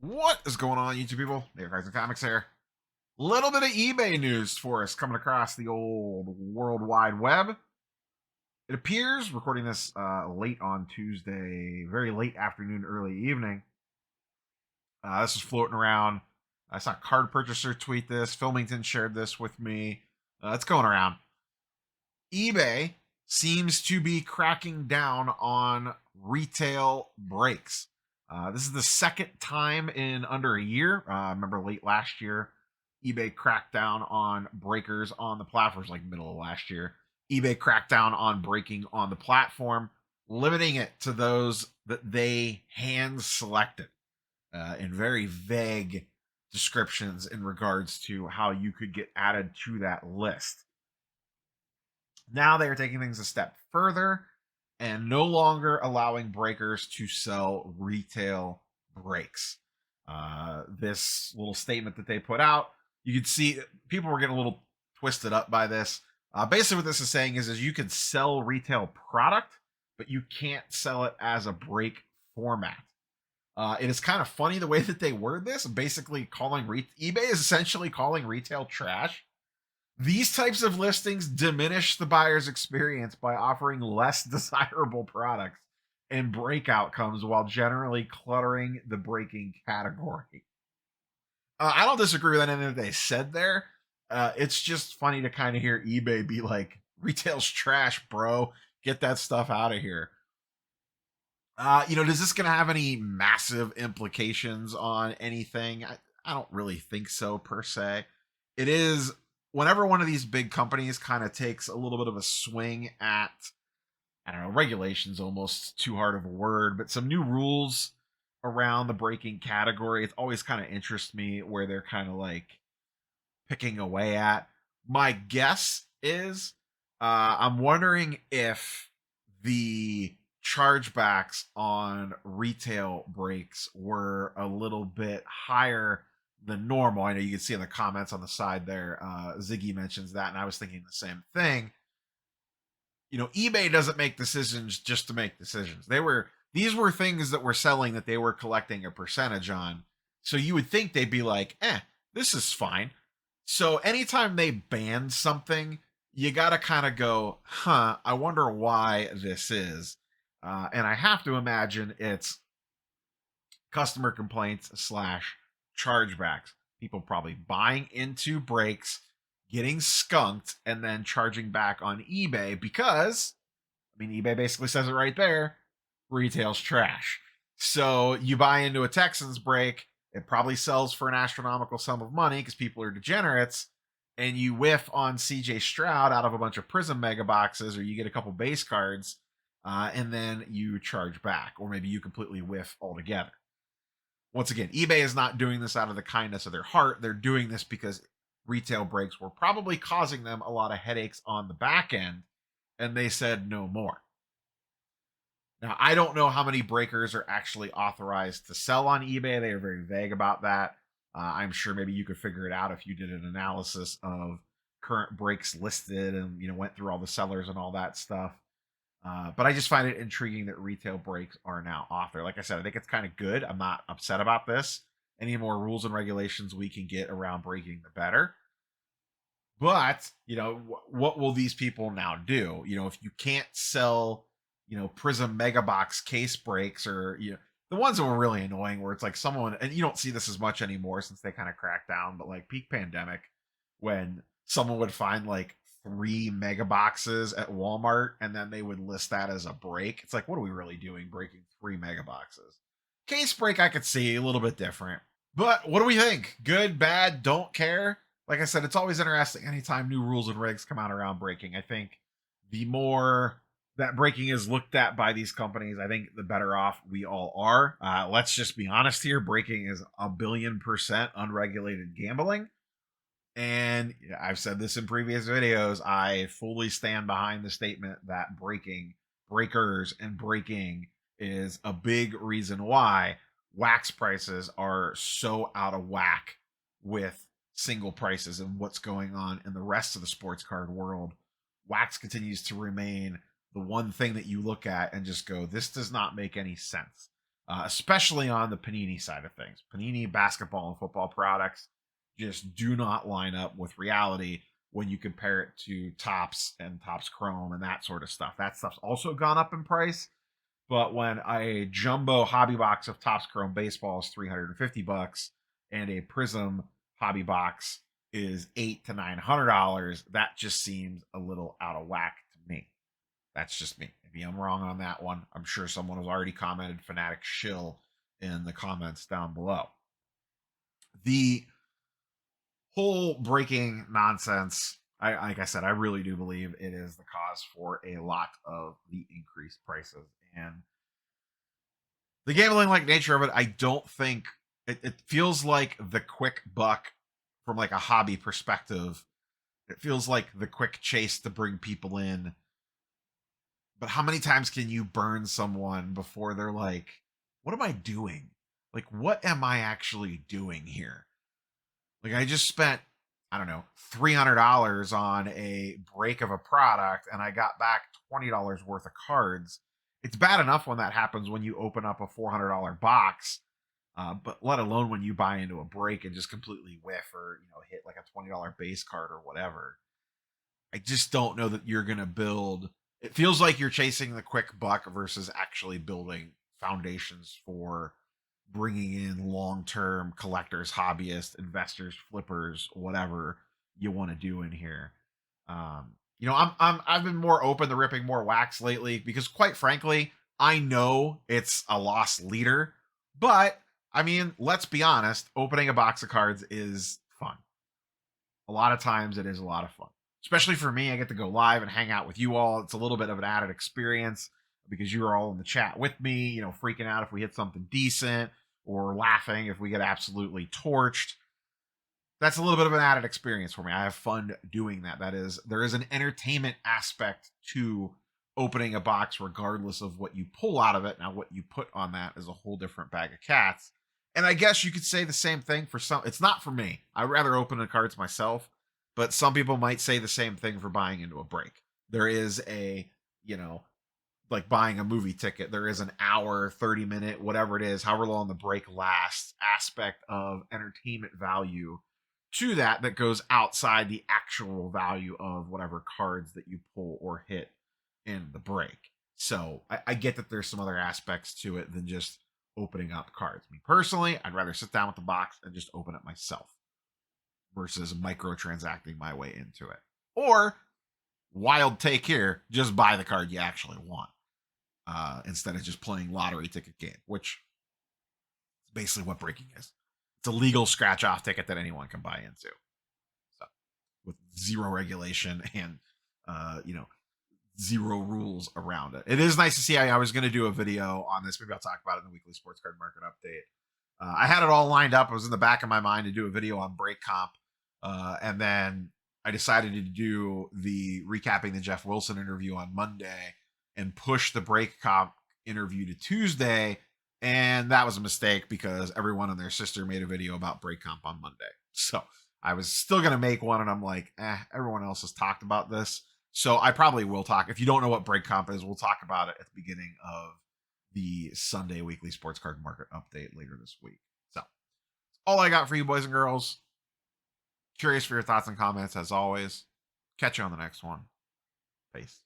What is going on, YouTube people? Dave Cards and Comics here. Little bit of eBay news for us coming across the old World Wide Web. It appears, recording this late on Tuesday, very late afternoon, early evening. This is floating around. I saw Card Purchaser tweet this. Filmington shared this with me. It's going around. eBay seems to be cracking down on retail breaks. This is the second time in under a year. Remember late last year, eBay cracked down on breakers on the platforms, like middle of last year. eBay cracked down on breaking on the platform, limiting it to those that they hand selected in very vague descriptions in regards to how you could get added to that list. Now they are taking things a step further and no longer allowing breakers to sell retail breaks. This little statement that they put out, you could see people were getting a little twisted up by this. Basically, what this is saying is you can sell retail product, but you can't sell it as a break format. It is kind of funny the way that they word this, basically calling eBay is essentially calling retail trash. These types of listings diminish the buyer's experience by offering less desirable products and break outcomes while generally cluttering the breaking category. I don't disagree with anything that they said there. It's just funny to kind of hear eBay be like, retail's trash, bro. Get that stuff out of here. Is this going to have any massive implications on anything? I don't really think so, per se. It is whenever one of these big companies kind of takes a little bit of a swing at, I don't know, regulations, almost too hard of a word, but some new rules around the breaking category, it always kind of interests me where they're kind of like picking away at. My guess is I'm wondering if the chargebacks on retail breaks were a little bit higher than normal. I know you can see in the comments on the side there, Ziggy mentions that, and I was thinking the same thing. eBay doesn't make decisions just to make decisions. These were things that were selling that they were collecting a percentage on. So you would think they'd be like, this is fine. So anytime they ban something, you got to kind of go, I wonder why this is. And I have to imagine it's customer complaints / chargebacks. People probably buying into breaks, getting skunked, and then charging back on eBay because, eBay basically says it right there, retail's trash. So you buy into a Texans break, it probably sells for an astronomical sum of money because people are degenerates, and you whiff on CJ Stroud out of a bunch of Prism mega boxes, or you get a couple base cards, and then you charge back, or maybe you completely whiff altogether. Once again, eBay is not doing this out of the kindness of their heart. They're doing this because retail breaks were probably causing them a lot of headaches on the back end, and they said no more. Now, I don't know how many breakers are actually authorized to sell on eBay. They are very vague about that. I'm sure maybe you could figure it out if you did an analysis of current breaks listed and went through all the sellers and all that stuff. But I just find it intriguing that retail breaks are now off there. Like I said, I think it's kind of good. I'm not upset about this. Any more rules and regulations we can get around breaking, the better. But, what will these people now do? If you can't sell, Prism Mega Box case breaks, or, the ones that were really annoying where it's like someone, and you don't see this as much anymore since they kind of cracked down, but like peak pandemic, when someone would find like 3 mega boxes at Walmart and then they would list that as a break. It's like, what are we really doing breaking 3 mega boxes? Case break I could see a little bit different. But what do we think? Good, bad, don't care? Like I said, it's always interesting anytime new rules and regs come out around breaking. I think the more that breaking is looked at by these companies, I think the better off we all are. Let's just be honest here. Breaking is 1,000,000,000% unregulated gambling. And I've said this in previous videos. I fully stand behind the statement that breakers and breaking is a big reason why wax prices are so out of whack with single prices and what's going on in the rest of the sports card world. Wax continues to remain the one thing that you look at and just go, this does not make any sense. especially on the Panini side of things. Panini basketball and football products just do not line up with reality when you compare it to Topps and Topps Chrome and that sort of stuff. That stuff's also gone up in price. But when a jumbo hobby box of Topps Chrome baseball is $350 and a Prism hobby box is $800 to $900, that just seems a little out of whack to me. That's just me. Maybe I'm wrong on that one. I'm sure someone has already commented Fanatics shill in the comments down below. The whole breaking nonsense, like I said, I really do believe it is the cause for a lot of the increased prices. And the gambling like nature of it, I don't think it feels like the quick buck from like a hobby perspective. It feels like the quick chase to bring people in. But how many times can you burn someone before they're like, what am I doing? Like, what am I actually doing here? Like, I just spent, I don't know, $300 on a break of a product and I got back $20 worth of cards. It's bad enough when that happens when you open up a $400 box, but let alone when you buy into a break and just completely whiff or, hit like a $20 base card or whatever. I just don't know that you're going to build. It feels like you're chasing the quick buck versus actually building foundations for bringing in long-term collectors, hobbyists, investors, flippers, whatever you want to do in here. I've been more open to ripping more wax lately because, quite frankly, I know it's a lost leader, but I mean, let's be honest, opening a box of cards is fun. A lot of times it is a lot of fun, especially for me. I get to go live and hang out with you all. It's a little bit of an added experience because you're all in the chat with me, freaking out if we hit something decent or laughing if we get absolutely torched. That's a little bit of an added experience for me. I have fun doing that. There is an entertainment aspect to opening a box regardless of what you pull out of it. Now, what you put on that is a whole different bag of cats. And I guess you could say the same thing for some. It's not for me. I'd rather open the cards myself, but some people might say the same thing for buying into a break. There is a, like buying a movie ticket, there is an hour, 30-minute, whatever it is, however long the break lasts, aspect of entertainment value to that goes outside the actual value of whatever cards that you pull or hit in the break. So I get that there's some other aspects to it than just opening up cards. Me personally, I'd rather sit down with the box and just open it myself versus microtransacting my way into it. Or, wild take here, just buy the card you actually want instead of just playing lottery ticket game, which is basically what breaking is. It's a legal scratch off ticket that anyone can buy into. So, with zero regulation and, zero rules around it. It is nice to see. I was going to do a video on this. Maybe I'll talk about it in the weekly sports card market update. I had it all lined up. It was in the back of my mind to do a video on break comp. And then I decided to do the recapping the Jeff Wilson interview on Monday and push the break comp interview to Tuesday. And that was a mistake because everyone and their sister made a video about break comp on Monday. So I was still going to make one. And I'm like, everyone else has talked about this. So I probably will talk. If you don't know what break comp is, we'll talk about it at the beginning of the Sunday weekly sports card market update later this week. So all I got for you, boys and girls. Curious for your thoughts and comments as always. Catch you on the next one. Peace.